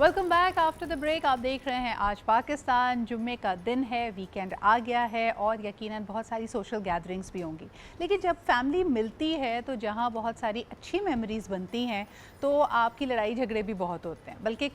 Welcome back after the break. आप देख रहे हैं आज पाकिस्तान। जुम्मे का दिन है, वीकेंड आ गया है और यकीनन बहुत सारी सोशल गैदरिंग्स भी होंगी। लेकिन जब फैमिली मिलती है तो जहाँ बहुत सारी अच्छी मेमोरीज़ बनती हैं तो आपकी लड़ाई झगड़े भी बहुत होते हैं। बल्कि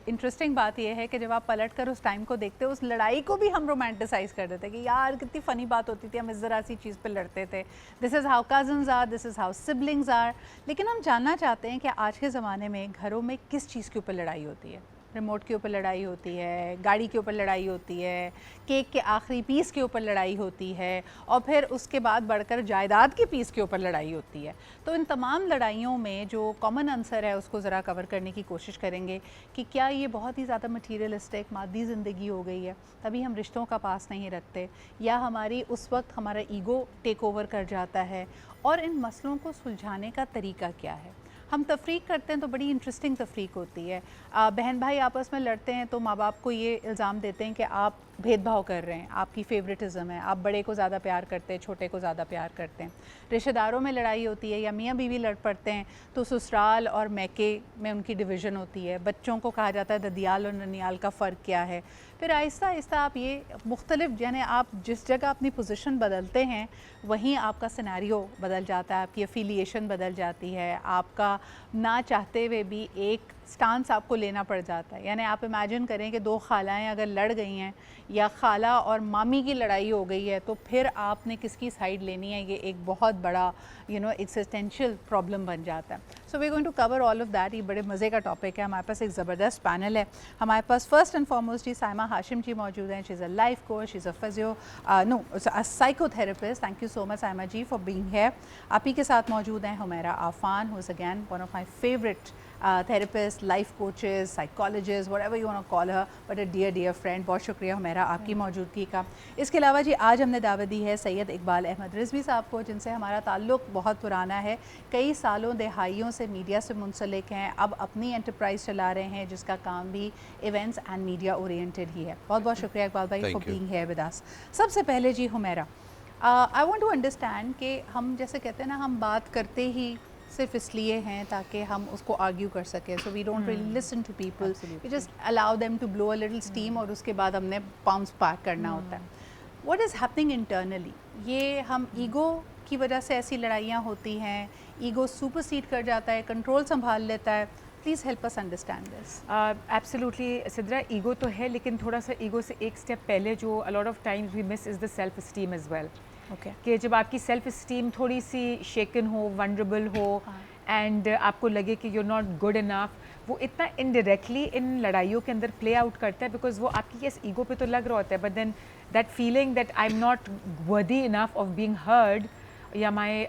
इंटरेस्टिंग बात यह है कि जब आप पलट कर उस टाइम को देखते हो, उस लड़ाई को भी हम रोमांटिसाइज़ कर देते हैं कि यार कितनी फ़नी बात होती थी, हम इस ज़रा सी चीज़ पर लड़ते थे। This is how cousins are, this is how siblings are. लेकिन हम जानना चाहते हैं कि आज के ज़माने में घरों में किस चीज़ के ऊपर लड़ाई होती है। रिमोट के ऊपर लड़ाई होती है, गाड़ी के ऊपर लड़ाई होती है, केक के आखिरी पीस के ऊपर लड़ाई होती है और फिर उसके बाद बढ़कर जायदाद के पीस के ऊपर लड़ाई होती है। तो इन तमाम लड़ाइयों में जो कॉमन आंसर है उसको ज़रा कवर करने की कोशिश करेंगे कि क्या ये बहुत ही ज़्यादा मटीरियलिस्टिक मादी ज़िंदगी हो गई है, तभी हम रिश्तों का पास नहीं रखते, या हमारी उस वक्त हमारा ईगो टेक ओवर कर जाता है, और इन मसलों को सुलझाने का तरीका क्या है। हम तफरीक करते हैं तो बड़ी इंटरेस्टिंग तफरीक होती है। बहन भाई आपस में लड़ते हैं तो माँ बाप को ये इल्ज़ाम देते हैं कि आप भेदभाव कर रहे हैं, आपकी फेवरेटिज़म है, आप बड़े को ज़्यादा प्यार करते हैं, छोटे को ज़्यादा प्यार करते हैं। रिश्तेदारों में लड़ाई होती है या मियाँ बीवी लड़ पड़ते हैं तो ससुराल और मैके में उनकी डिवीज़न होती है। बच्चों को कहा जाता है ददियाल और ननियाल का फ़र्क क्या है। फिर आहिस्ता आहिस्ता आप ये मुख्तलिफ, यानी आप जिस जगह अपनी पोजीशन बदलते हैं वहीं आपका सिनेरियो बदल जाता है, आपकी एफिलिएशन बदल जाती है, आपका ना चाहते हुए भी एक स्टांस आपको लेना पड़ जाता है। यानी आप इमेजिन करें कि दो खालाएँ अगर लड़ गई हैं या खाला और मामी की लड़ाई हो गई है तो फिर आपने किसकी साइड लेनी है, ये एक बहुत बड़ा एक्सिस्टेंशियल प्रॉब्लम बन जाता है। So we going to cover all of that. ये बड़े मज़े का टॉपिक है। हमारे पास एक ज़बरदस्त पैनल है। हमारे पास फर्स्ट एंड फॉरमोस्ट जी साइमा हाशिम जी मौजूद हैं। She is a life coach, she is a psychotherapist. Thank you so much Saima ji for being here. आप ही के साथ मौजूद हैं Humaira Afan, who is again one of my favourite therapist, life coaches, psychologist, whatever you want to call her, but a dear friend. बहुत शुक्रिया हुमैरा आपकी मौजूदगी का। इसके अलावा जी आज हमने दावत दी है सैयद इकबाल अहमद रिजवी साहब को, जिनसे हमारा ताल्लुक़ बहुत पुराना है, कई सालों दहाइयों से मीडिया से मुंसलिक हैं, अब अपनी एंटरप्राइज़ चला रहे हैं जिसका काम भी इवेंट्स एंड मीडिया ओरिएंटेड ही है। बहुत बहुत शुक्रिया इकबाल भाई for being here with us. सबसे पहले जी Humaira, I want to understand कि हम जैसे कहते हैं ना, हम बात करते ही सिर्फ इसलिए हैं ताकि हम उसको आर्ग्यू कर सकें। So we don't really listen to people, we just allow them to blow a little steam और उसके बाद हमने पाउंस पार करना होता है। What is happening internally? ये हम ईगो की वजह से ऐसी लड़ाइयाँ होती हैं, ईगो सुपरसीड कर जाता है, कंट्रोल संभाल लेता है। Please help us understand this. Absolutely Sidra, ego तो है, लेकिन थोड़ा सा ईगो से एक स्टेप पहले जो a lot of times we miss is the self esteem as well. Okay, कि जब आपकी सेल्फ इस्टीम थोड़ी सी शेकन हो, वनरेबल हो, एंड आपको लगे कि you are not good enough, वो इतना इनडायरेक्टली इन लड़ाइयों के अंदर प्ले आउट करता है, बिकॉज वो आपकी यस ईगो पे तो लग रहा होता है, but then that feeling that I am not worthy enough of being heard, या my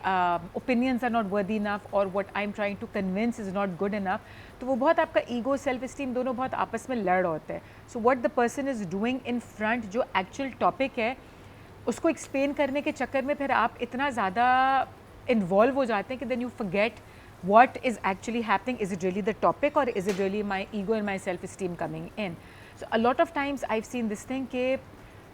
opinions are not worthy enough, और what I am trying to convince is not good enough, तो वो बहुत आपका ईगो सेल्फ इस्टीम दोनों बहुत आपस में लड़ होते हैं। So what the person is doing in front, जो एक्चुअल टॉपिक है उसको एक्सप्लेन करने के चक्कर में फिर आप इतना ज़्यादा इन्वॉल्व हो जाते हैं कि then you forget what is actually happening. Is it really the topic, or is it really my ego and my self esteem coming in? So a lot of times I've seen this thing कि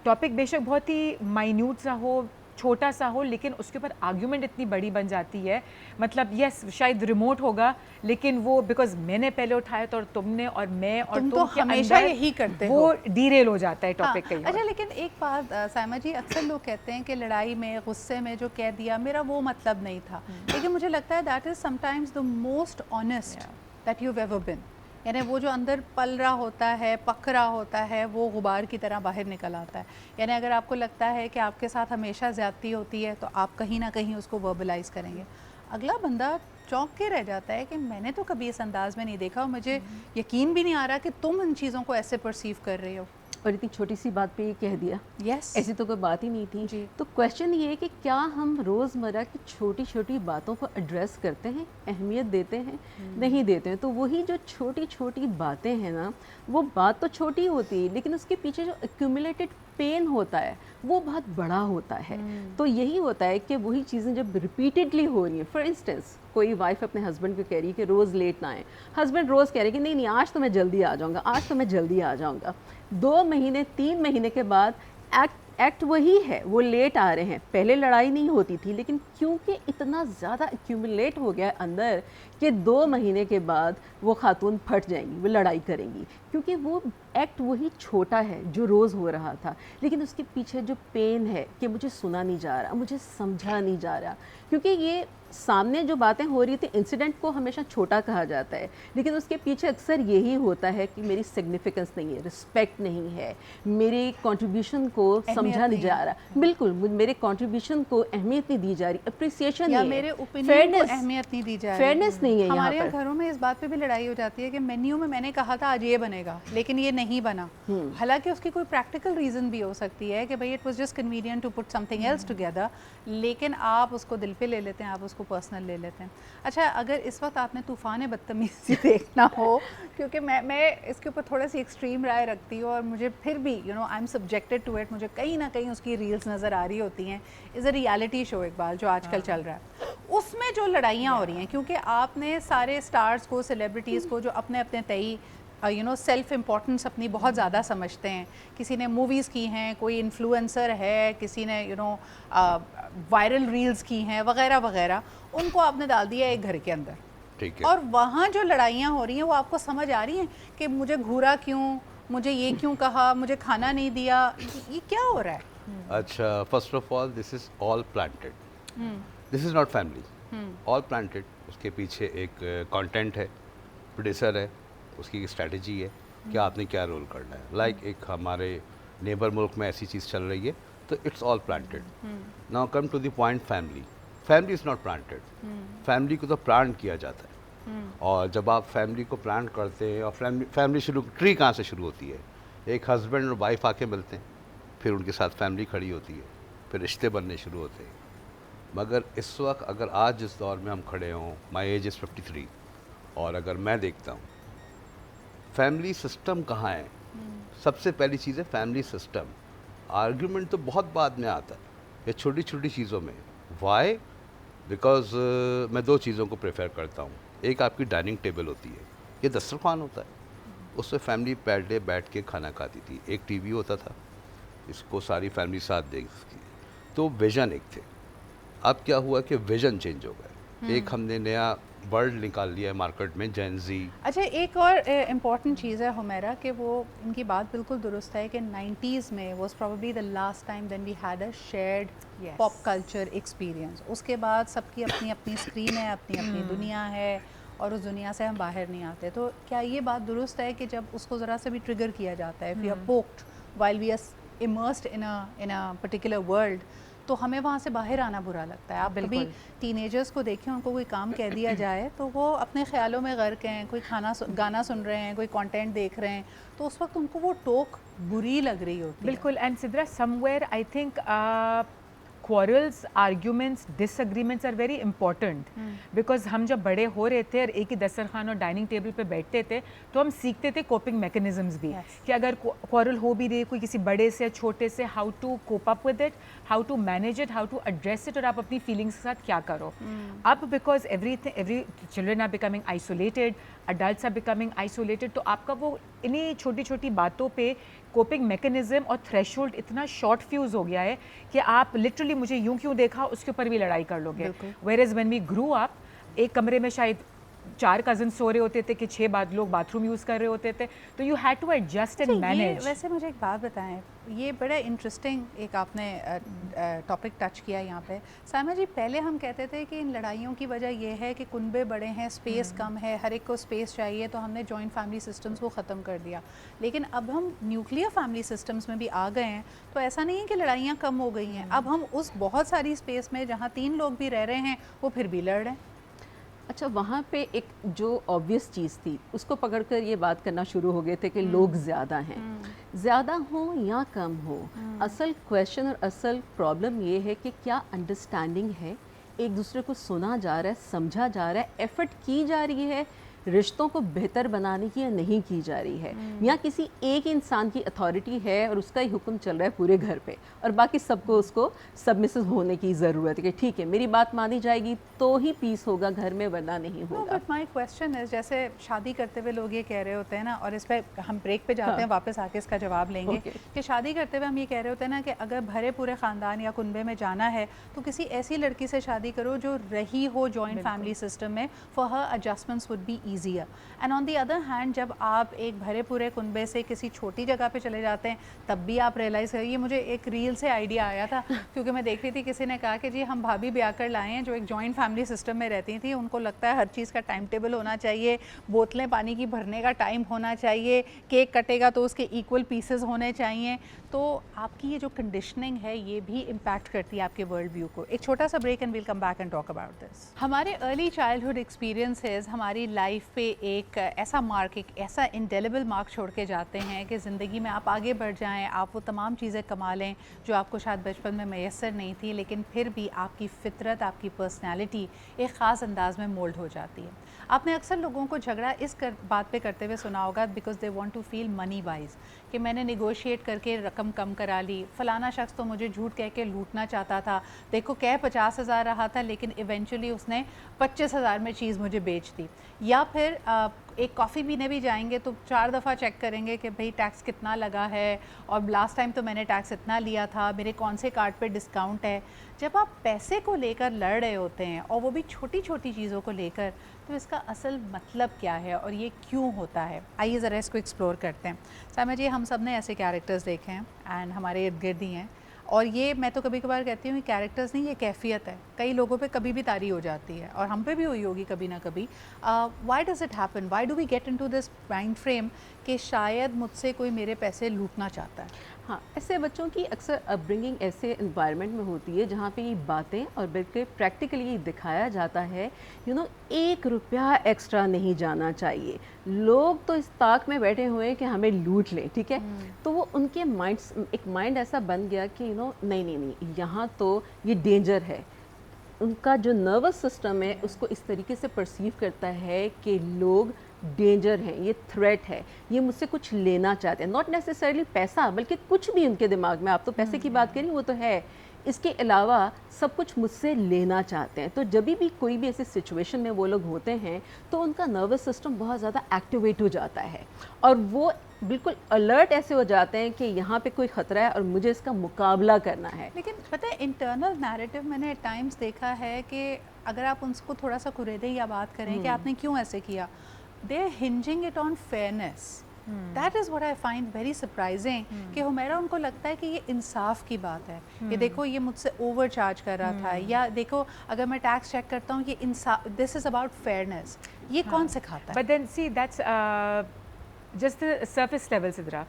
topic बेशक बहुत ही minute सा हो, छोटा सा हो, लेकिन उसके ऊपर आर्ग्यूमेंट इतनी बड़ी बन जाती है। मतलब यस शायद रिमोट होगा, लेकिन वो बिकॉज मैंने पहले उठाया तो, और तुमने और मैं और तुम तो के हमेशा यही करते हो, वो डीरेल हो जाता है टॉपिक कहीं। अच्छा, लेकिन एक बात साइमा जी, अक्सर लोग कहते हैं कि लड़ाई में गुस्से में जो कह दिया मेरा वो मतलब नहीं था, लेकिन मुझे लगता है that is sometimes the most honest that you have ever been. यानी वो जो अंदर पल रहा होता है, पक रहा होता है, वो गुबार की तरह बाहर निकल आता है। यानी अगर आपको लगता है कि आपके साथ हमेशा ज़्यादती होती है तो आप कहीं ना कहीं उसको वर्बलाइज़ करेंगे। अगला बंदा चौंक के रह जाता है कि मैंने तो कभी इस अंदाज़ में नहीं देखा और मुझे यकीन भी नहीं आ रहा कि तुम इन चीज़ों को ऐसे परसीव कर रहे हो। और इतनी छोटी सी बात पे ये कह दिया। यस, ऐसी तो कोई बात ही नहीं थी जी। तो क्वेश्चन ये है कि क्या हम रोज़मर्रा की छोटी छोटी बातों को एड्रेस करते हैं, अहमियत देते हैं, नहीं देते हैं। तो वही जो छोटी छोटी बातें हैं ना, वो बात तो छोटी होती है लेकिन उसके पीछे जो एक्यूमुलेटेड पेन होता है वो बहुत बड़ा होता है। तो यही होता है कि वही चीज़ें जब रिपीटेडली हो रही हैं, फॉर इंस्टेंस कोई वाइफ अपने हस्बैंड को कह रही है कि रोज़ लेट ना आए, हस्बैंड रोज़ कह रहे हैं कि नहीं नहीं आज तो मैं जल्दी आ जाऊँगा, आज तो मैं जल्दी आ जाऊँगा। 2 महीने 3 महीने के बाद एक्ट वही है, वो लेट आ रहे हैं। पहले लड़ाई नहीं होती थी, लेकिन क्योंकि इतना ज़्यादा एक्यूमुलेट हो गया है अंदर कि 2 महीने के बाद वो खातून फट जाएंगी, वो लड़ाई करेंगी, क्योंकि वो एक्ट वही छोटा है जो रोज़ हो रहा था, लेकिन उसके पीछे जो पेन है कि मुझे सुना नहीं जा रहा, मुझे समझा नहीं जा रहा, क्योंकि ये सामने जो बातें हो रही थी इंसिडेंट को हमेशा छोटा कहा जाता है, लेकिन उसके पीछे अक्सर यही होता है कि मेरी सिग्निफिकेंस नहीं है, रिस्पेक्ट नहीं है, मेरे कंट्रीब्यूशन को समझा नहीं जा रहा, बिल्कुल मेरे कंट्रीब्यूशन को अहमियत नहीं दी जा रही, अप्रिसिएशन या नहीं मेरे है, ओपिनियन को अहमियत नहीं दी जा रही, फेयरनेस नहीं है। हमारे यहाँ यहाँ पर घरों में इस बात पे भी लड़ाई हो जाती है कि मेन्यू में मैंने कहा था आज ये बनेगा लेकिन ये नहीं बना, हालांकि उसकी कोई प्रैक्टिकल रीज़न भी हो सकती है कि भाई it was just convenient to put something else together, लेकिन आप उसको दिल पे ले लेते हैं, आप उसको पर्सनल ले लेते हैं। अच्छा, अगर इस वक्त आपने तूफ़ान बदतमीज़ी देखना हो, क्योंकि मैं इसके ऊपर थोड़ा सी एक्सट्रीम राय रखती हूँ और मुझे फिर भी I am subjected to it, मुझे कहीं ना कहीं उसकी रील्स नज़र आ रही होती हैं, is a reality show Iqbal जो आजकल चल रहा है, उसमें जो लड़ाइयाँ हो रही हैं, क्योंकि आपने सारे स्टार्स को, सेलिब्रिटीज़ को जो अपने अपने तय सेल्फ इम्पोर्टेंस अपनी बहुत ज़्यादा समझते हैं, किसी ने मूवीज़ की हैं, कोई इन्फ्लुएंसर है, किसी ने वायरल रील्स की हैं वगैरह वगैरह, उनको आपने डाल दिया एक घर के अंदर, ठीक है। और वहाँ जो लड़ाइयाँ हो रही हैं वो आपको समझ आ रही हैं कि मुझे घूरा क्यों, मुझे ये क्यों कहा, मुझे खाना नहीं दिया, ये क्या हो रहा है? अच्छा, first of all this is all planted, this is not family, all planted. उसके पीछे एक कंटेंट है, प्रोड्यूसर है, उसकी स्ट्रेटजी है कि आपने क्या रोल करना है। लाइक एक हमारे नेबर मुल्क में ऐसी चीज़ चल रही है, तो it's all planted. Now come to the point, family is not planted. Family को तो प्लांट किया जाता है, और जब आप फैमिली को प्लांट करते हैं, और फैमिली शुरू, ट्री कहाँ से शुरू होती है? एक हस्बैंड और वाइफ आके मिलते हैं, फिर उनके साथ फैमिली खड़ी होती है, फिर रिश्ते बनने शुरू होते हैं। मगर इस वक्त अगर आज जिस दौर में हम खड़े हों, माई एज इज़ 53, और अगर मैं देखता हूँ फैमिली सिस्टम कहाँ है, सबसे पहली चीज़ है फैमिली सिस्टम। आर्ग्यूमेंट तो बहुत बाद में आता है, ये छोटी छोटी चीज़ों में। वाई? बिकॉज मैं 2 चीज़ों को प्रेफर करता हूँ। एक आपकी डाइनिंग टेबल होती है, ये दस्तरखान होता है, उससे फैमिली पहले बैठ के खाना खाती थी, एक टीवी होता था, इसको सारी फैमिली साथ देखती थी, तो विज़न एक थे। अब क्या हुआ कि विज़न चेंज हो गया, एक हमने नया वर्ल्ड निकाल लिया है मार्केट में, जेन जी। अच्छा, एक और इम्पॉर्टेंट चीज़ है हुमैरा कि वो इनकी बात बिल्कुल दुरुस्त है कि 90s में was probably the last time when we had a shared pop culture experience. उसके बाद सबकी अपनी अपनी स्क्रीन है, अपनी अपनी दुनिया है, और उस दुनिया से हम बाहर नहीं आते। तो क्या ये बात दुरुस्त है कि जब उसको ज़रा सा भी ट्रिगर किया जाता है, we are poked while we are immersed in a particular world, तो हमें वहाँ से बाहर आना बुरा लगता है? आप कभी टीनेजर्स को देखें, उनको कोई काम कह दिया जाए तो वो अपने ख्यालों में गर्क हैं, कोई गाना सुन रहे हैं, कोई कंटेंट देख रहे हैं, तो उस वक्त उनको वो टोक बुरी लग रही होती है। बिल्कुल। And Sidra, somewhere I think quarrels, arguments, disagreements are very important because हम जब बड़े हो रहे थे और एक ही दस्तरखान और डाइनिंग टेबल पे बैठते थे तो हम सीखते थे कोपिंग मैकेनिज्म्स भी, कि अगर quarrel हो भी रही कोई किसी बड़े से या छोटे से, how to cope up with it, how to manage it, how to address it, और आप अपनी फीलिंग्स के साथ क्या करो। अब because every children are becoming isolated, adults are becoming isolated, तो आपका वो इन्हीं छोटी छोटी बातों पे कोपिंग मैकेनिज्म और थ्रेशोल्ड इतना शॉर्ट फ्यूज हो गया है कि आप लिटरली मुझे यूं क्यों देखा उसके ऊपर भी लड़ाई कर लोगे। Whereas when we grew up, एक कमरे में शायद 4 कज़न सो रहे होते थे कि 6 लोग बाथरूम यूज़ कर रहे होते थे, तो you had to adjust and manage. वैसे मुझे एक बात बताएं, ये बड़ा इंटरेस्टिंग एक आपने टॉपिक टच किया यहाँ पे साइमा जी। पहले हम कहते थे कि इन लड़ाइयों की वजह यह है कि कुनबे बड़े हैं, स्पेस कम है, हर एक को स्पेस चाहिए, तो हमने जॉइंट फैमिली सिस्टम्स को ख़त्म कर दिया। लेकिन अब हम न्यूक्लियर फैमिली सिस्टम्स में भी आ गए हैं, तो ऐसा नहीं है कि लड़ाइयाँ कम हो गई हैं। अब हम उस बहुत सारी स्पेस में जहाँ 3 लोग भी रह रहे हैं वो फिर भी लड़ रहे हैं। अच्छा, वहाँ पे एक जो ऑब्वियस चीज़ थी उसको पकड़कर ये बात करना शुरू हो गए थे कि लोग ज़्यादा हैं, ज़्यादा हों या कम हो, असल क्वेश्चन और असल प्रॉब्लम ये है कि क्या अंडरस्टैंडिंग है, एक दूसरे को सुना जा रहा है, समझा जा रहा है, एफर्ट की जा रही है रिश्तों को बेहतर बनाने की या नहीं की जा रही है, या किसी एक इंसान की अथॉरिटी है और उसका ही हुक्म चल रहा है पूरे घर पे और बाकी सबको उसको सबमिसिव होने की ज़रूरत है कि ठीक है मेरी बात मानी जाएगी तो ही पीस होगा घर में, वरना नहीं होगा। बट माय क्वेश्चन इज, जैसे शादी करते हुए लोग ये कह रहे होते हैं ना, और इस पे हम ब्रेक पे जाते हैं, वापस आके इसका जवाब लेंगे कि शादी करते हुए हम ये कह रहे होते हैं ना कि अगर भरे पूरे ख़ानदान या कुनबे में जाना है तो किसी ऐसी लड़की से शादी करो जो रही हो जॉइंट फैमिली सिस्टम में, for her adjustments would be easier. And on the other hand जब आप एक भरे पूरे कुनबे से किसी छोटी जगह पे चले जाते हैं तब भी आप रियलाइज़ करिए, मुझे एक रील से आइडिया आया था क्योंकि मैं देख रही थी किसी ने कहा कि जी हम भाभी ब्याह कर लाए हैं जो एक जॉइंट फैमिली सिस्टम में रहती थी, उनको लगता है हर चीज़ का टाइम टेबल होना चाहिए, बोतलें पानी की भरने का टाइम होना चाहिए, केक कटेगा तो उसके इक्वल पीसेस होने चाहिए। तो आपकी ये जो कंडीशनिंग है ये भी इम्पैक्ट करती है आपके वर्ल्ड व्यू को। एक छोटा सा break and will come back and talk about this. हमारे अर्ली चाइल्डहुड एक्सपीरियंसेस हमारी लाइफ पे एक ऐसा मार्क, एक ऐसा इंडेलिबल मार्क छोड़ के जाते हैं कि ज़िंदगी में आप आगे बढ़ जाएं, आप वो तमाम चीज़ें कमा लें जो आपको शायद बचपन में मैसर नहीं थी, लेकिन फिर भी आपकी फ़ितरत, आपकी पर्सनैलिटी एक ख़ास अंदाज में मोल्ड हो जाती है। आपने अक्सर लोगों को झगड़ा बात पे करते हुए सुना होगा because they want to feel money wise, कि मैंने नेगोशिएट करके रकम कम करा ली, फ़लाना शख्स तो मुझे झूठ कह के लूटना चाहता था, देखो कह 50,000 रहा था लेकिन इवेंचुअली उसने 25,000 में चीज़ मुझे बेच दी। या फिर एक कॉफ़ी पीने भी जाएंगे तो 4 दफ़ा चेक करेंगे कि भाई टैक्स कितना लगा है, और लास्ट टाइम तो मैंने टैक्स इतना लिया था, मेरे कौन से कार्ड पे डिस्काउंट है। जब आप पैसे को लेकर लड़ रहे होते हैं और वो भी छोटी छोटी चीज़ों को लेकर, तो इसका असल मतलब क्या है और ये क्यों होता है, आइए ज़रा इसको एक्सप्लोर करते हैं। सामा जी, हम सब ने ऐसे कैरेक्टर्स देखे हैं एंड हमारे इर्द गिर्द ही हैं, और ये मैं तो कभी कभार कहती हूँ ये कैरेक्टर्स नहीं, ये कैफियत है। कई लोगों पे कभी भी तारी हो जाती है और हम पे भी हुई होगी कभी ना कभी। Why does it happen, why do we get into this mind frame कि शायद मुझसे कोई मेरे पैसे लूटना चाहता है। हाँ, ऐसे बच्चों की अक्सर अपब्रिंगिंग ऐसे इन्वायरमेंट में होती है जहाँ पे ये बातें और बल्कि प्रैक्टिकली दिखाया जाता है, 1 रुपया एक्स्ट्रा नहीं जाना चाहिए। लोग तो इस ताक में बैठे हुए हैं कि हमें लूट लें, ठीक है। तो वो उनके एक माइंड ऐसा बन गया कि नहीं, यहाँ तो ये डेंजर है। उनका जो नर्वस सिस्टम है उसको इस तरीके से परसीव करता है कि लोग डेंजर हैं, ये थ्रेट है, ये मुझसे कुछ लेना चाहते हैं। नॉट नेसेसरली पैसा, बल्कि कुछ भी उनके दिमाग में, आप तो पैसे की बात करें वो तो है, इसके अलावा सब कुछ मुझसे लेना चाहते हैं। तो जब भी कोई भी ऐसी सिचुएशन में वो लोग होते हैं तो उनका नर्वस सिस्टम बहुत ज़्यादा एक्टिवेट हो जाता है और वो बिल्कुल अलर्ट ऐसे हो जाते हैं कि यहाँ पे कोई ख़तरा है और मुझे इसका मुकाबला करना है। लेकिन पता है इंटरनल नैरेटिव मैंने एट टाइम्स देखा है कि अगर आप उनको थोड़ा सा कुरेदें या बात करें कि आपने क्यों ऐसे किया, they are hinging it on fairness. That is what I find very surprising कि हुमैरा उनको लगता है कि ये इंसाफ की बात है कि देखो ये मुझसे ओवर चार्ज कर रहा था, या देखो अगर मैं टैक्स चेक करता हूँ ये इंसाफ, दिस इज़ अबाउट फेयरनेस। ये कौन सिखाता है? But then see, that's just the surface level, Sidra.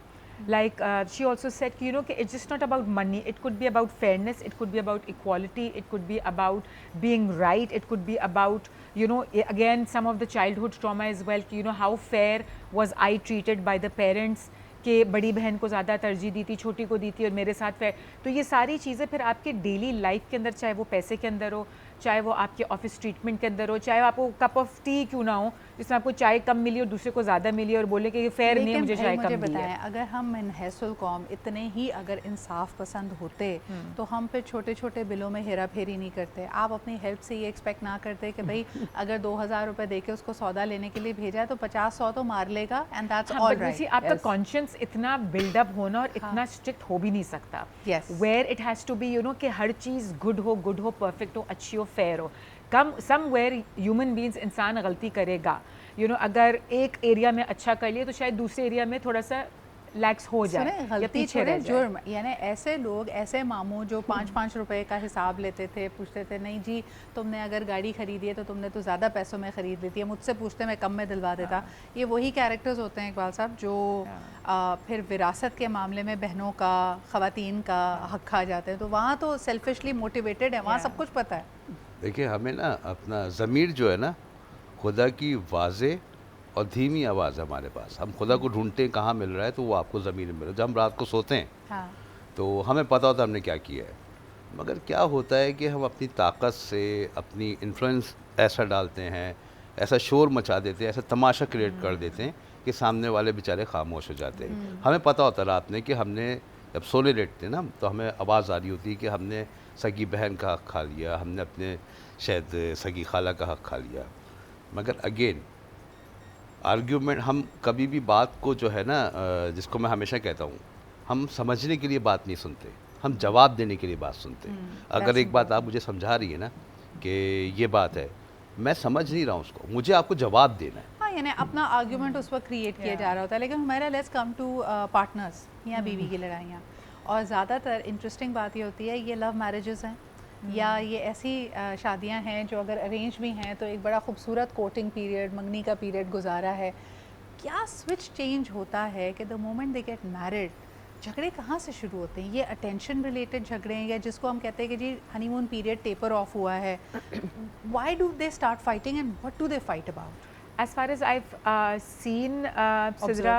Like she also said, it's just not about money. It could be about fairness. It could be about equality. It could be about being right. It could be about, again, some of the childhood trauma as well. How fair was I treated by the parents? कि बड़ी बहन को ज़्यादा तरजीह दी थी, छोटी को दी थी, और मेरे साथ फेयर। तो ये सारी चीज़ें फिर आपके डेली लाइफ के अंदर, चाहे वो पैसे के अंदर हो, चाहे वो आपके ऑफिस ट्रीटमेंट के अंदर हो, चाहे आपको कप ऑफ टी क्यों ना हो जिसमें आपको चाय कम मिली और दूसरे को ज़्यादा मिली और बोले कि ये फेयर नहीं है, मुझे चाय कम मिली है। अगर हम मनहसुल कौम इतने ही अगर इंसाफ पसंद होते तो हम फिर छोटे छोटे बिलों में हेरा फेरी नहीं करते। आप अपनी हेल्प से ये एक्सपेक्ट ना करते कि भाई अगर 2,000 रुपये दे के उसको सौदा लेने के लिए भेजा है तो 50-100 तो मार लेगा, एंड दैट्स ऑल राइट। आपका कॉन्शियस इतना बिल्डअप होना और इतना स्ट्रिक्ट हो भी नहीं सकता। Where it has to be कि हर चीज़ गुड हो, परफेक्ट हो, अच्छी हो, फेयर हो। समवेयर ह्यूमन बीइंग्स, इंसान गलती करेगा। अगर एक एरिया में अच्छा कर लिया तो शायद दूसरे एरिया में थोड़ा सा लैक्स हो जाए या पीछे रह जाए। जुर्म, यानी ऐसे लोग, ऐसे मामू जो 5-5 रुपए का हिसाब लेते थे, पूछते थे नहीं जी तुमने अगर गाड़ी खरीदी है तो तुमने तो ज़्यादा पैसों में ख़रीद ली थी, मुझसे पूछते मैं कम में दिलवा देता। ये वही कैरेक्टर्स होते हैं इकबाल साहब जो फिर विरासत के मामले में बहनों का, ख़वातीन का हक खा जाते हैं। तो वहाँ तो सेल्फिशली मोटिवेटेड है, वहाँ सब कुछ पता है। देखिए, हमें ना अपना ज़मीर जो है ना, खुदा की वाज़े और धीमी आवाज़ हमारे पास, हम खुदा को ढूंढते हैं कहाँ मिल रहा है, तो वो आपको ज़मीर में मिल रहा है। जब हम रात को सोते हैं तो हमें पता होता है हमने क्या किया है, मगर क्या होता है कि हम अपनी ताकत से अपनी इन्फ्लुएंस ऐसा डालते हैं ऐसा शोर मचा देते हैं, ऐसा तमाशा क्रिएट कर देते हैं कि सामने वाले बेचारे खामोश हो जाते हैं। हमें पता होता रात में कि हमने जब सोने लेटते ना तो हमें आवाज़ आ रही होती है कि हमने सगी बहन का हक़ खा लिया, हमने अपने शायद सगी खाला का हक़ खा लिया। मगर अगेन आर्ग्यूमेंट, हम कभी भी बात को जो है ना, जिसको मैं हमेशा कहता हूँ, हम समझने के लिए बात नहीं सुनते, हम जवाब देने के लिए बात सुनते हैं। अगर एक बात आप मुझे समझा रही है ना कि ये बात है, मैं समझ नहीं रहा हूँ उसको, मुझे आपको जवाब देना है। हाँ, यानी अपना आर्ग्यूमेंट उस वक्त क्रिएट किया जा रहा होता है। लेकिन हमारा लेट्स कम टू पार्टनर्स या बीवी की लड़ाइयाँ, और ज़्यादातर इंटरेस्टिंग बात ये होती है, ये लव मैरिजेस हैं या ये ऐसी शादियां हैं जो अगर अरेंज भी हैं तो एक बड़ा खूबसूरत कोटिंग पीरियड, मंगनी का पीरियड गुजारा है। क्या स्विच चेंज होता है कि the moment they get married, झगड़े कहाँ से शुरू होते हैं? ये अटेंशन रिलेटेड झगड़े हैं या जिसको हम कहते हैं कि जी हनीमून पीरियड टेपर ऑफ हुआ है, why do they start fighting and what do they fight about? As far as I've seen, Sidra,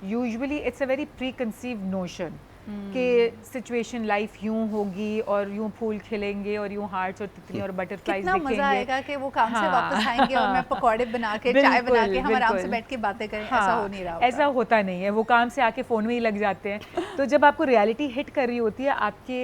usually it's a very preconceived notion कि सिचुएशन लाइफ यूं होगी और यूं फूल खिलेंगे और यूं हार्ट्स और तितली और बटरफ्लाइज कितना दिखेंगे। मजा आएगा कि वो काम से वापस आएंगे और मैं पकौड़े बना के चाय बना के हम आराम से बिल्कुल। बैठ के बातें करें। हाँ, ऐसा हो नहीं रहा होता। ऐसा होता नहीं है, वो काम से आके फ़ोन में ही लग जाते हैं। तो जब आपको रियलिटी हिट कर रही होती है, आपके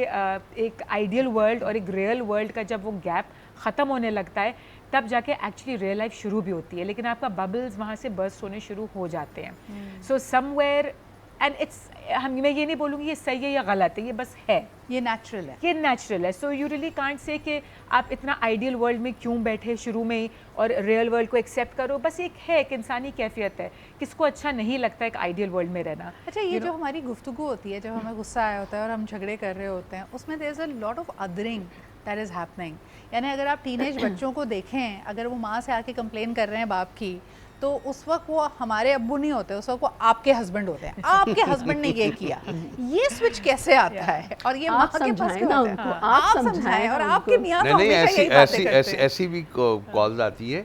एक आइडियल वर्ल्ड और एक रियल वर्ल्ड का जब वो गैप ख़त्म होने लगता है, तब जाके एक्चुअली रियल लाइफ शुरू भी होती है, लेकिन आपका बबल्स वहाँ से बर्स्ट होने शुरू हो जाते हैं। सो समवेयर, एंड इट्स, मैं ये नहीं बोलूँगी ये सही है या गलत है, ये बस है, ये नेचुरल है, ये नेचुरल है। So you really can't say कि आप इतना आइडियल वर्ल्ड में क्यों बैठे शुरू में ही और रियल वर्ल्ड को एक्सेप्ट करो। बस एक है, एक इंसानी कैफियत है, किसको अच्छा नहीं लगता एक आइडियल वर्ल्ड में रहना। अच्छा, ये जो हमारी गुफ्तगू होती है, जब हमें गुस्सा आया होता है और हम झगड़े कर रहे होते हैं, उसमें there is a lot of othering that is happening. यानी अगर आप टीनेज बच्चों को देखें, अगर वो माँ से आके कंप्लेन कर रहे हैं बाप की, तो उस वक्त वो हमारे अब्बू नहीं होते, उस वक्त वो आपके हस्बैंड होते हैं। आपके हस्बैंड ने ये किया, ये स्विच कैसे आता है? और ये माँ के पास समझाएं ना उनको, आप समझाएं। और आपके मियाँ तो नहीं, हमेशा यही बातें करते हैं। ऐसी भी कॉल्स आती है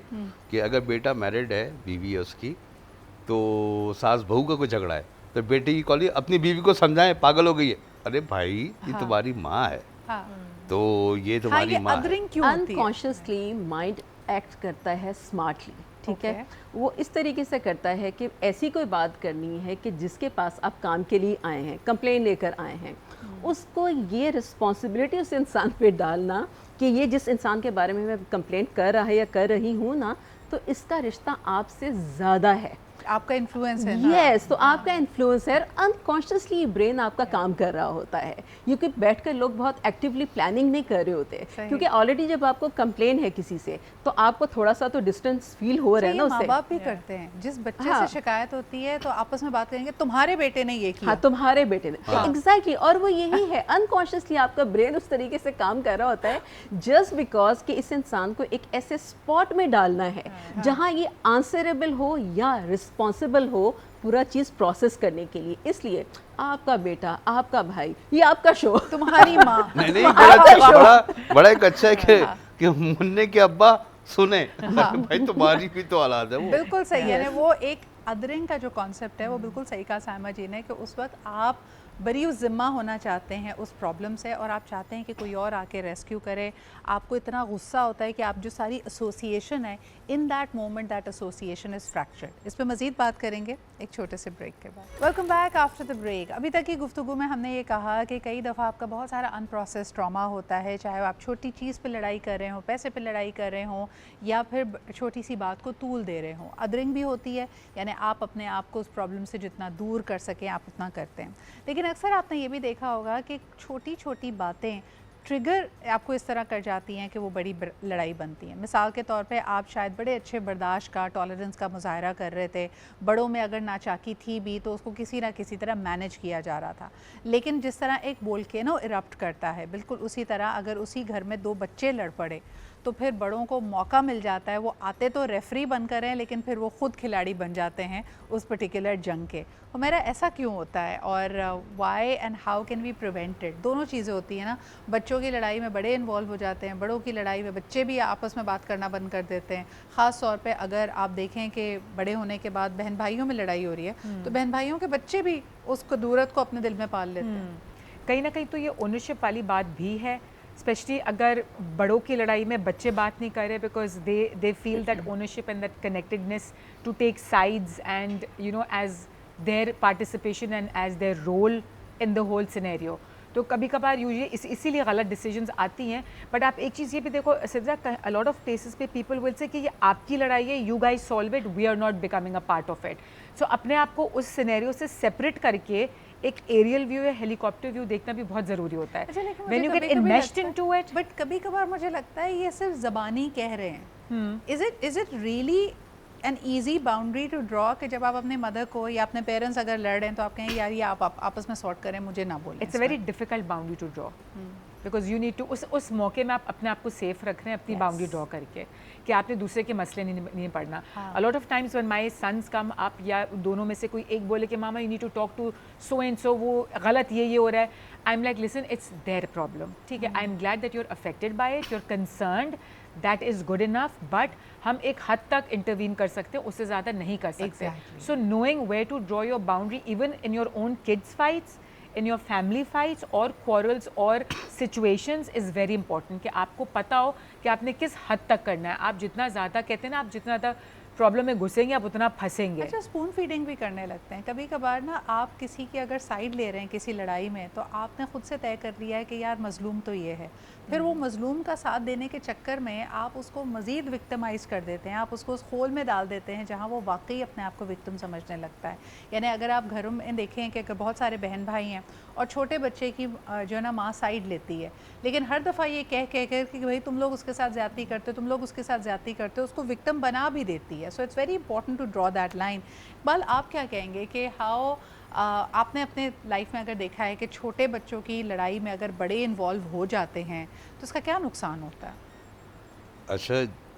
कि अगर बेटा मैरिड है, बीवी है उसकी, तो सास बहू का कोई झगड़ा है तो बेटे की कॉल, अपनी बीवी को समझाएं, पागल हो गई है। अरे भाई, ये तुम्हारी माँ है, हाँ, तो ये तुम्हारी माँ है। अदरिंग क्यों होती है? अनकॉन्शियसली माइंड एक्ट करता है स्मार्टली, ठीक है। Okay. वो इस तरीके से करता है कि ऐसी कोई बात करनी है कि जिसके पास आप काम के लिए आए हैं, कंप्लेन लेकर आए हैं, उसको ये रिस्पॉन्सिबिलिटी उस इंसान पे डालना कि ये जिस इंसान के बारे में मैं कंप्लेन कर रहा है या कर रही हूँ ना, तो इसका रिश्ता आपसे ज़्यादा है, आपका इन्फ्लुएंस है ना। यस, तो आपका इन्फ्लुएंस है। अनकॉन्शियसली ब्रेन आपका काम कर रहा होता है, क्योंकि बैठकर लोग बहुत एक्टिवली प्लानिंग नहीं कर रहे होते, क्योंकि ऑलरेडी जब आपको कंप्लेन है किसी से, तो आपको थोड़ा सा तो डिस्टेंस फील हो रहा है ना माँ उससे। बाप भी करते हैं, जिस बच्चे हाँ। से शिकायत होती है तो आपस में बात करेंगे, तुम्हारे बेटे ने ये किया। हाँ, तुम्हारे बेटे ने, एग्जैक्टली। और वो यही है, अनकॉन्शियसली आपका ब्रेन उस तरीके से काम कर रहा होता है जस्ट बिकॉज कि इस इंसान को एक ऐसे स्पॉट में डालना है जहाँ ये आंसरेबल हो या रिस्पॉन्सिबल हो पूरा चीज़ प्रोसेस करने के लिए। इसलिए आपका बेटा, आपका भाई, ये आपका शो, तुम्हारी माँ। नहीं, बड़ा एक अच्छा है कि मुन्ने के अब्बा सुने। भाई तुम्हारी भी तो औलाद है वो। बिल्कुल सही है। वो एक अदरिंग का जो कॉन्सेप्ट है वो बिल्कुल सही कहा साइमा जी ने, कि उस वक्त आप बरी ज़िम्मा होना चाहते हैं उस प्रॉब्लम से और आप चाहते हैं कि कोई और आके रेस्क्यू करे। आपको इतना गुस्सा होता है कि आप जो सारी एसोसिएशन है, in that moment that association is fractured. इस पे मज़ीद बात करेंगे एक छोटे से ब्रेक के बाद। Welcome back after the break. अभी तक की गुफ्तगू में हमने ये कहा कि कई दफ़ा आपका बहुत सारा अनप्रोसेस ट्रॉमा होता है, चाहे आप छोटी चीज़ पर लड़ाई कर रहे हों, पैसे पर लड़ाई कर रहे हों, या फिर छोटी सी बात को तूल दे रहे हों। अदरिंग भी होती है, यानी आप अपने आप को उस प्रॉब्लम से जितना दूर कर सकें आप उतना करते हैं। लेकिन अक्सर आपने ये भी देखा होगा कि छोटी छोटी बातें ट्रिगर आपको इस तरह कर जाती हैं कि वो बड़ी लड़ाई बनती हैं। मिसाल के तौर पे आप शायद बड़े अच्छे बर्दाश्त का, टॉलरेंस का मुजाहरा कर रहे थे, बड़ों में अगर नाचाकी थी भी तो उसको किसी ना किसी तरह मैनेज किया जा रहा था। लेकिन जिस तरह एक वोल्केनो इरप्ट करता है, बिल्कुल उसी तरह अगर उसी घर में दो बच्चे लड़ पड़े तो फिर बड़ों को मौका मिल जाता है, वो आते तो रेफरी बनकर हैं लेकिन फिर वो ख़ुद खिलाड़ी बन जाते हैं उस पर्टिकुलर जंग के। तो मेरा ऐसा क्यों होता है और why and how can we prevent it? दोनों चीज़ें होती हैं ना, बच्चों की लड़ाई में बड़े इन्वॉल्व हो जाते हैं, बड़ों की लड़ाई में बच्चे भी आपस में बात करना बंद कर देते हैं। ख़ास तौर पे अगर आप देखें कि बड़े होने के बाद बहन भाइयों में लड़ाई हो रही है तो बहन भाइयों के बच्चे भी उस कदूरत को अपने दिल में पाल लेते हैं। कहीं ना कहीं तो ये ओनरशिप वाली बात भी है। स्पेशली अगर बड़ों की लड़ाई में बच्चे बात नहीं कर रहे because they feel that ownership and that connectedness to take sides and you know as their participation and as their role in the whole scenario. तो कभी कभार यूजुअली इसीलिए गलत डिसीजंस आती हैं। बट आप एक चीज़ ये भी देखो Sidra, a lot of places पे पीपल विल से कि ये आपकी लड़ाई है, you guys solve it, we are not becoming a part of it. So अपने आप को उस सिनेरियो से सेपरेट करके एक एरियल व्यू या हेलीकॉप्टर व्यू देखना भी बहुत ज़रूरी होता है। When you get invest into it. But कभी कभार मुझे लगता है ये सिर्फ ज़बानी कह रहे हैं। Is it really an easy boundary to draw कि जब आप अपने मदर को या अपने पेरेंट्स अगर लड़ रहे हैं तो आप कहें यार ये आप आपस में सॉर्ट करें, मुझे ना बोलें। It's a very difficult boundary to draw because you need to उस मौके में आप अपने आप को सेफ रख रहे हैं अपनी बाउंड्री ड्रॉ करके कि आपने दूसरे के मसले नहीं पढ़ना। A lot of times when my sons come up या दोनों में से कोई एक बोले कि mama you need to talk to so and so, वो गलत ये हो रहा है, I am like listen it's their problem, ठीक है, I am glad that you are affected by it, you are concerned, that is good enough, but हम एक हद तक इंटरवीन कर सकते हैं, उससे ज़्यादा नहीं कर सकते। So knowing where to draw your boundary even in your own kids fights, in your family fights और quarrels और situations is very important कि आपको पता हो कि आपने किस हद तक करना है। आप जितना ज़्यादा कहते हैं ना, आप जितना ज़्यादा प्रॉब्लम में घुसेंगे आप उतना फंसेंगे। अच्छा, स्पून फीडिंग भी करने लगते हैं कभी कभार ना। आप किसी की अगर साइड ले रहे हैं किसी लड़ाई में तो आपने खुद से तय कर लिया है कि यार मजलूम तो ये है, फिर वो मजलूम का साथ देने के चक्कर में आप उसको मज़ीद विक्टिमाइज़ कर देते हैं, आप उसको उस खोल में डाल देते हैं जहाँ वो वाकई अपने आप को विक्टिम समझने लगता है। यानी अगर आप घरों में देखें कि अगर बहुत सारे बहन भाई हैं और छोटे बच्चे की जो है ना माँ साइड लेती है, लेकिन हर दफ़ा ये कह कर कि भाई तुम लोग उसके साथ ज़्यादती करते हो, तुम लोग उसके साथ ज़्यादती करते हो, उसको विक्टिम बना भी देती है। So it's very important to draw that line. Iqbal, आप क्या कहेंगे कि हाउ आपने अपने लाइफ में अगर देखा है कि छोटे बच्चों की लड़ाई में अगर बड़े इन्वॉल्व हो जाते हैं तो उसका क्या नुकसान होता है? अच्छा,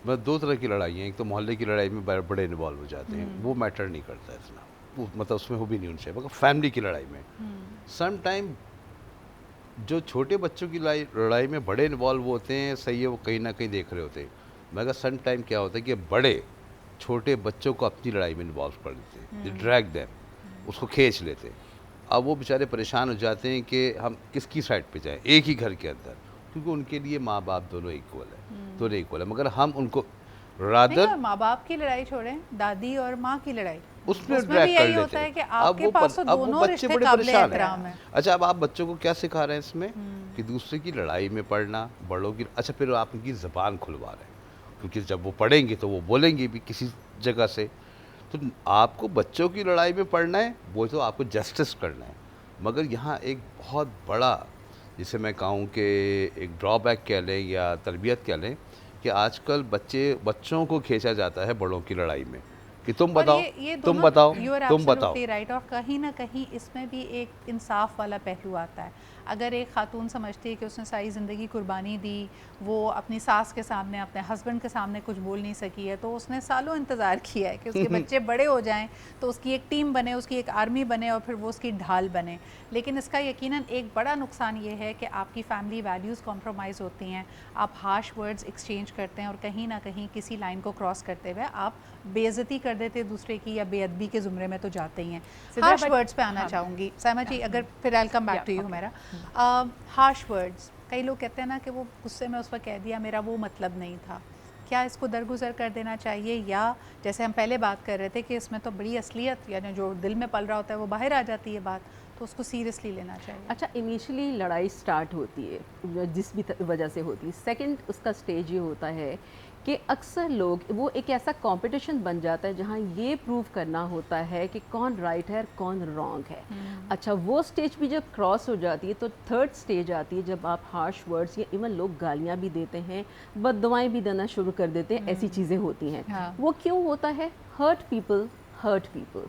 मैं दो तरह की लड़ाई हैं, एक तो मोहल्ले की लड़ाई में बड़े इन्वॉल्व हो जाते हैं, वो मैटर नहीं करता है इतना, वो मतलब उसमें हो भी नहीं होनी चाहिए। मगर फैमिली की लड़ाई में सम टाइम जो छोटे बच्चों की लड़ाई में बड़े इन्वॉल्व होते हैं, सही है, वो कहीं ना कहीं देख रहे होते हैं, मगर सम टाइम क्या होता है कि बड़े छोटे बच्चों को अपनी लड़ाई में इन्वॉल्व कर लेते हैं, ड्रैग देम, उसको खींच लेते हैं। अब वो बेचारे परेशान हो जाते हैं कि हम किसकी साइड पे जाएं एक ही घर के अंदर, क्योंकि उनके लिए माँ बाप दोनों इक्वल है, दोनों इक्वल है, मगर हम उनको रादर माँ बाप की लड़ाई छोड़ें, दादी और माँ की लड़ाई उसमें भी ड्रैग कर यही लेते होता है हैं। कि आपके पास तो दोनों रिश्ते बड़े काबिले परेशान एहतराम हैं। है। अच्छा, अब आप बच्चों को क्या सिखा रहे हैं इसमें कि दूसरे की लड़ाई में पढ़ना, बड़ों की, अच्छा फिर आप उनकी ज़बान खुलवा रहे हैं, क्योंकि जब वो पढ़ेंगे तो वो बोलेंगे भी किसी जगह से। तो आपको बच्चों की लड़ाई में पढ़ना है, वो तो आपको जस्टिस करना है, मगर यहाँ एक बहुत बड़ा, जिसे मैं कहूँ कि एक ड्रॉबैक कह लें या तरबियत कह लें, कि आजकल बच्चों को खींचा जाता है बड़ों की लड़ाई में कि तुम बताओ, तुम बताओ, तुम बताओ। राइट। और कहीं ना कहीं इसमें भी एक इंसाफ वाला पहलू आता है। अगर एक खातून समझती है कि उसने सारी ज़िंदगी कुर्बानी दी, वो अपनी सास के सामने, अपने हस्बैंड के सामने कुछ बोल नहीं सकी है, तो उसने सालों इंतज़ार किया है कि उसके बच्चे बड़े हो जाएं तो उसकी एक टीम बने, उसकी एक आर्मी बने और फिर वो उसकी ढाल बने। लेकिन इसका यकीनन एक बड़ा नुकसान ये है कि आपकी फैमिली वैल्यूज़ कॉम्प्रोमाइज़ होती हैं, आप हार्श वर्ड्स एक्सचेंज करते हैं और कहीं ना कहीं किसी लाइन को क्रॉस करते हुए आप बेइज्जती कर देते हैं दूसरे की, या बेअदबी के ज़ुमरे में तो जाते ही हैं। हार्श वर्ड्स पे आना चाहूँगी सायमा जी, अगर फिर आई कम बैक टू यू। मेरा हार्श वर्ड्स, कई लोग कहते हैं ना कि वो गुस्से में उस पर कह दिया, मेरा वो मतलब नहीं था, क्या इसको दरगुजर कर देना चाहिए, या जैसे हम पहले बात कर रहे थे कि इसमें तो बड़ी असलियत यानी जो दिल में पल रहा होता है वो बाहर आ जाती है बात, तो उसको सीरियसली लेना चाहिए? अच्छा, इनिशियली लड़ाई स्टार्ट होती है जिस भी वजह से होती है, सेकंड उसका स्टेज ये होता है कि अक्सर लोग, वो एक ऐसा कंपटीशन बन जाता है जहाँ ये प्रूव करना होता है कि कौन राइट है और कौन रॉन्ग है। अच्छा, वो स्टेज भी जब क्रॉस हो जाती है तो थर्ड स्टेज आती है जब आप हार्श वर्ड्स या इवन लोग गालियाँ भी देते हैं, बददुआएं भी देना शुरू कर देते हैं, ऐसी चीज़ें होती हैं। हाँ। वो क्यों होता है? Hurt people hurt people.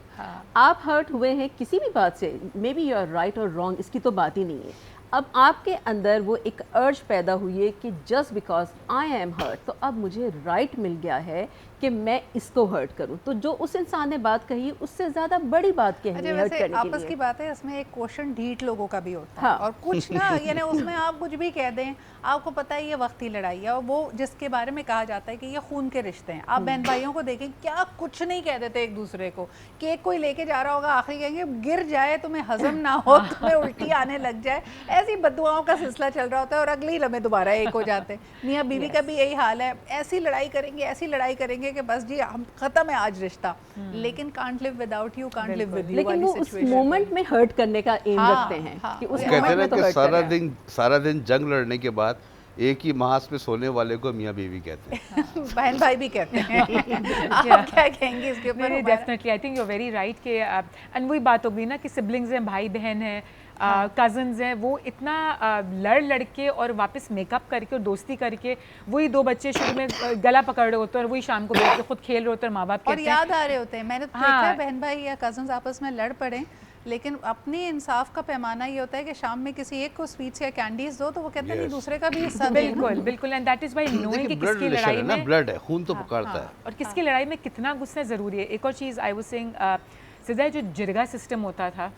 आप हर्ट हुए हैं किसी भी बात से, maybe you are right और रॉन्ग, इसकी तो बात ही नहीं है। अब आपके अंदर वो एक अर्ज पैदा हुई है कि just because I am hurt, तो अब मुझे राइट मिल गया है कि मैं इसको हर्ट करूं। तो जो उस इंसान ने बात कही उससे ज़्यादा बड़ी बात कही अच्छा, है हर्ट वैसे करने के आपस लिए। की बात है, इसमें एक क्वेश्चन ढीठ लोगों का भी होता है हाँ। और कुछ ना यानी उसमें आप कुछ भी कह दें, आपको पता है ये वक्ती लड़ाई है, और वो जिसके बारे में कहा जाता है कि ये खून के रिश्ते हैं। आप बहन भाइयों को देखें, क्या कुछ नहीं कह देते एक दूसरे को। केक कोई लेके जा रहा होगा, आखिरी कहेंगे गिर जाए, तुम्हें हजम ना हो, तुम्हें उल्टी आने लग जाए, ऐसी बददुआओं का सिलसिला चल रहा होता है और अगले ही लम्हे दोबारा एक हो जाते हैं। मियाँ बीवी का भी यही हाल है, ऐसी लड़ाई करेंगे कि बस जी हम खत्म है आज रिश्ता, लेकिन can't live without you, can't live with you लेकिन वाली वो उस सिचुएशन मोमेंट में हर्ट करने का एम हाँ, रखते हैं हाँ, कि उस वो कहते हैं मोमेंट ना में तो कि हर्ट करना है। सारा दिन जंग लड़ने के बाद एक ही महास पे सोने वाले को मियाँ बीवी कहते हैं। बहन भाई भी कहते हैं। आप क्या कहेंगे इसके ऊपर? नहीं, definitely I think you are very right कि एंड वही बात हो गई ना कि सिबलिंग्स हैं, भाई बहन हैं, कजन्स हैं, वो इतना लड़ के और वापस मेकअप करके और दोस्ती करके वही दो बच्चे शुरू में गला पकड़ रहे होते हैं और वही शाम को बैठ के खुद खेल रहे होते हैं और माँ बाप और कहते हैं याद आ रहे होते हैं। मैंने तो देखा है बहन भाई या कजन्स आपस में लड़ पड़े, लेकिन अपनी इंसाफ का पैमाना ये होता है कि शाम में किसी एक को स्वीट्स या कैंडीज दो तो वो कहते हैं नहीं, दूसरे का भी हिस्सा दे। बिल्कुल बिल्कुल, and that is by knowing कि ब्लड किसकी रिलेशन लड़ाई है ना, में ब्लड है, खून तो पकड़ता है। और किसकी लड़ाई में कितना गुस्सा ज़रूरी है। एक और चीज़ आई वाज सेइंग, सिद्धा जो जिरगा सिस्टम होता था,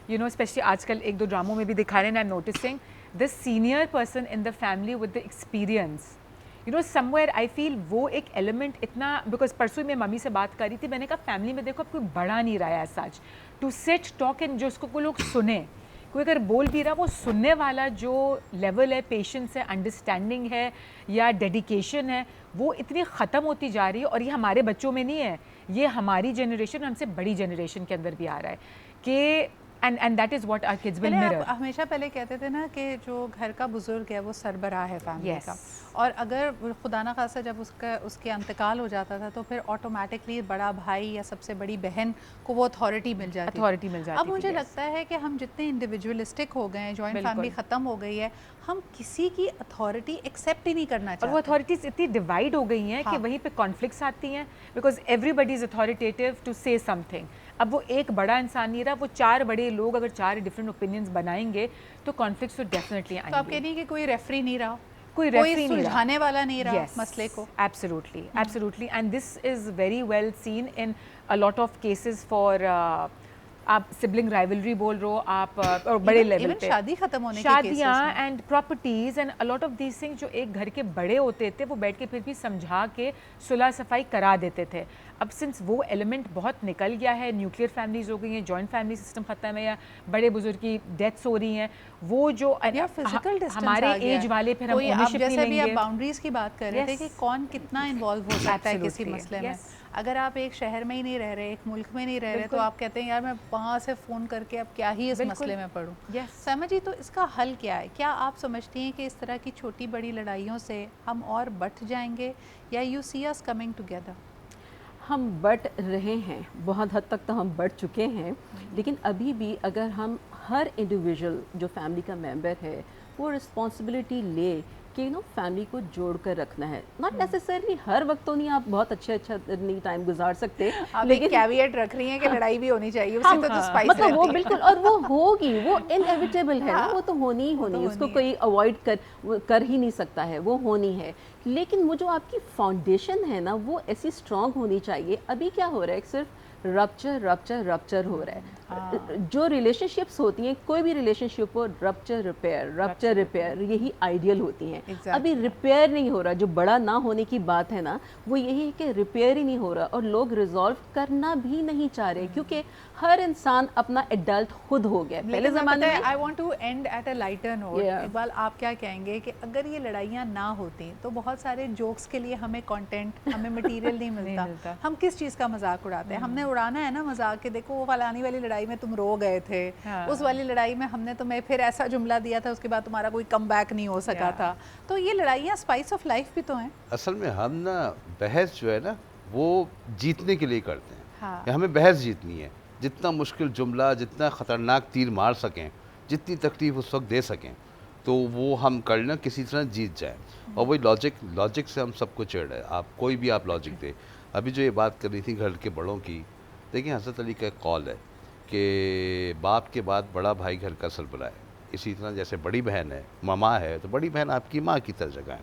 यू नो स्पेशली आजकल एक दो ड्रामों में भी दिखा रहे हैं, I am noticing the senior person in the family with the experience, you know somewhere I feel वो एक एलिमेंट इतना, बिकॉज परसों मैं मम्मी से बात कर रही थी, मैंने कहा फैमिली में देखो अब कोई बड़ा नहीं रहा है सच टू सिट टॉक एंड जो उसको कोई लोग सुने, कोई अगर बोल भी रहा वो सुनने वाला जो लेवल है, पेशेंस है, अंडरस्टैंडिंग है या डेडिकेशन है, वो इतनी ख़त्म होती जा रही है। और ये हमारे बच्चों में नहीं है, ये हमारी जनरेशन, हमसे बड़ी जनरेशन के अंदर भी आ रहा है कि and that is what our kids will पहले आप मिरर। हमेशा पहले कहते थे ना कि जो घर का बुजुर्ग है वो सरबराह है फैमिली Yes. का, और अगर खुदा ना खासा जब उसके इंतकाल हो जाता था तो फिर ऑटोमेटिकली बड़ा भाई या सबसे बड़ी बहन को वो अथॉरिटी मिल जाती अथॉरिटी मिल जाती अब मुझे थी, yes. लगता है कि हम जितने इंडिविजुअलिस्टिक हो गए हैं, जॉइंट बिल्कुल। फैमिली ख़त्म हो गई है, हम किसी की अथॉरिटी एक्सेप्ट ही नहीं करना और चाहते। वो अथॉरिटीज़ इतनी डिवाइड हो गई हैं कि हाँ। वहीं पे कॉन्फ्लिक्ट्स आती हैं, because everybody is authoritative to say something. अब वो एक बड़ा इंसान नहीं रहा, वो चार बड़े लोग अगर चार डिफरेंट ओपिनियंस बनाएंगे तो कॉन्फ्लिक्ट्स तो डेफिनेटली तो आप आएंगे। कह रही हैं कि कोई रेफरी नहीं रहा, कोई रेफरी नहीं रहा, सुलझाने वाला नहीं रहा मसले को। Absolutely absolutely, and this is very well seen in a lot of cases for आप सिबलिंग राइवलरी बोल रहे हो आप, और बड़े लेवल इवन पे शादी खत्म होने के शादियाँ cases में। And properties and a lot of these things जो एक घर के बड़े होते थे वो बैठ के फिर भी समझा के सुलह सफाई करा देते थे। अब सिंस वो एलिमेंट बहुत निकल गया है, न्यूक्लियर फैमिलीज हो गई हैं, जॉइंट फैमिली सिस्टम खत्म है या बड़े बुजुर्ग की डेथ्स हो रही हैं, वो जो या फिजिकल डिस्टेंस हमारे आ गया एज है। वाले फिर हम कोई आप ओनरशिप नहीं जैसे भी आप लेंगे। बाउंड्रीज की बात कर रहे थे Yes. कि कौन कितना इन्वॉल्व हो सकता है किसी Absolutely. मसले में। Yes. अगर आप एक शहर में ही नहीं रह रहे, एक मुल्क में नहीं रह रहे, तो बिल्कुल। आप कहते हैं यार मैं वहाँ से फ़ोन करके अब क्या ही इस बिल्कुल। मसले में पढ़ूँ। Yes. समा जी, तो इसका हल क्या है? क्या आप समझती हैं कि इस तरह की छोटी बड़ी लड़ाइयों से हम और बढ़ जाएंगे, या you see us coming together? हम बढ़ रहे हैं, बहुत हद तक तो हम बढ़ चुके हैं, लेकिन अभी भी अगर हम हर इंडिविजुअल जो फैमिली का मेंबर है वो रिस्पॉन्सिबिलिटी ले कि फैमिली को जोड़ कर रखना है। नॉट नेसेसरली हर वक्त तो नहीं आप बहुत अच्छा नहीं टाइम गुजार सकते, आप लेकिन एक कैविएट रख रही हैं कि लड़ाई भी होनी चाहिए, उससे तो स्पाइस मतलब वो रहती है। बिल्कुल, और वो होगी, वो इनएविटेबल है ना, वो तो होनी ही होनी है, उसको होनी कोई अवॉइड कर ही नहीं सकता है, वो होनी है। लेकिन वो जो आपकी फाउंडेशन है ना वो ऐसी स्ट्रांग होनी चाहिए। अभी क्या हो रहा है, सिर्फ रप्चर हो रहा है। जो रिलेशनशिप्स होती हैं, कोई भी रिलेशनशिप हो, रप्चर रिपेयर यही आइडियल होती हैं। Exactly. अभी रिपेयर नहीं हो रहा, जो बड़ा ना होने की बात है ना वो यही है कि रिपेयर ही नहीं हो रहा, और लोग रिजॉल्व करना भी नहीं चाह रहे क्योंकि हर इंसान अपना एडल्ट खुद हो गया। पहले ज़माने में I want to end at a lighter note. Yeah. Iqbal, आप क्या कहेंगे कि अगर ये लड़ाइयाँ ना होती तो बहुत सारे जोक्स के लिए हमें कंटेंट, हमें मटेरियल नहीं मिलता। मिलता। हम किस चीज़ का मजाक उड़ाते हैं? हमने उड़ाना है ना मजाक के, देखो वो फलानी वाली लड़ाई में तुम रो गए थे, हाँ। उस वाली लड़ाई में हमने तुम्हें फिर ऐसा जुमला दिया था, उसके बाद तुम्हारा कोई कम बैक नहीं हो सका Yeah. था। तो ये लड़ाइयाँ स्पाइस ऑफ लाइफ भी तो हैं। असल में हम ना बहस जो है ना वो जीतने के लिए करते हैं। हाँ। कि हमें बहस जीतनी है, जितना मुश्किल जुमला, जितना ख़तरनाक तीर मार सकें, जितनी तकलीफ उस वक्त दे सकें, तो वो हम कर लें, किसी तरह जीत जाए। और वही लॉजिक से हम सबको चिढ़ है। आप कोई भी आप लॉजिक दे। अभी जो ये बात कर रही थी घर के बड़ों की, देखिए हज़रत अली का एक कौल है कि बाप के बाद बड़ा भाई घर का सरबराह है। इसी तरह जैसे बड़ी बहन है, मामा है, तो बड़ी बहन आपकी माँ की तरह जगह है।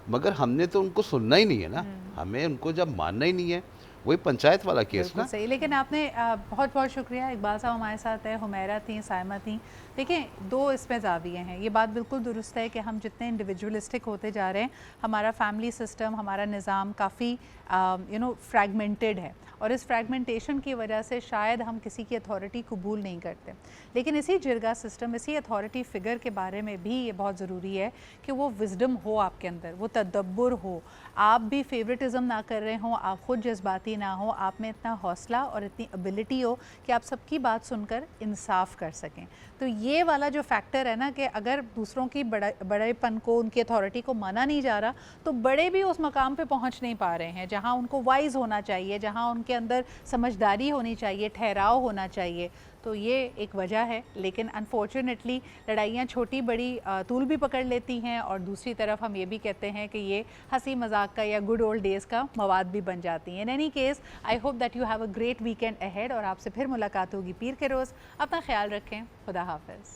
मगर हमने तो उनको सुनना ही नहीं है ना, हमें उनको जब मानना ही नहीं है, वही पंचायत वाला केस बिल्कुल ना। सही। लेकिन आपने बहुत बहुत शुक्रिया, इकबाल साहब हमारे साथ है, हुमैरा थी, साइमा थी। देखिए 2 इसमें ज़ाविये हैं, ये बात बिल्कुल दुरुस्त है कि हम जितने इंडिविजुअलिस्टिक होते जा रहे हैं, हमारा फैमिली सिस्टम, हमारा निज़ाम काफ़ी फ्रैगमेंटेड है और इस फ्रैगमेंटेशन की वजह से शायद हम किसी की अथॉरिटी कबूल नहीं करते। लेकिन इसी जिरगा सिस्टम, इसी अथॉरिटी फ़िगर के बारे में भी ये बहुत ज़रूरी है कि वो विज़डम हो आपके अंदर, वो तदब्बुर हो, आप भी फेवरेटिज़म ना कर रहे हों, आप ख़ुद जज्बाती ना हो, आप में इतना हौसला और इतनी एबिलिटी हो कि आप सबकी बात सुनकर इंसाफ कर सकें। तो ये वाला जो फैक्टर है ना कि अगर दूसरों की बड़ेपन को, उनकी अथॉरिटी को माना नहीं जा रहा, तो बड़े भी उस मकाम पे पहुंच नहीं पा रहे हैं जहां उनको वाइज होना चाहिए, जहां उनके अंदर समझदारी होनी चाहिए, ठहराव होना चाहिए। तो ये एक वजह है। लेकिन अनफॉर्चुनेटली लड़ाइयाँ छोटी बड़ी तूल भी पकड़ लेती हैं और दूसरी तरफ हम ये भी कहते हैं कि ये हंसी मजाक का या गुड ओल्ड डेज़ का मवाद भी बन जाती हैं। In any case I hope that you have a great weekend ahead और आपसे फिर मुलाकात होगी पीर के रोज़। अपना ख्याल रखें। खुदा हाफ़िज़।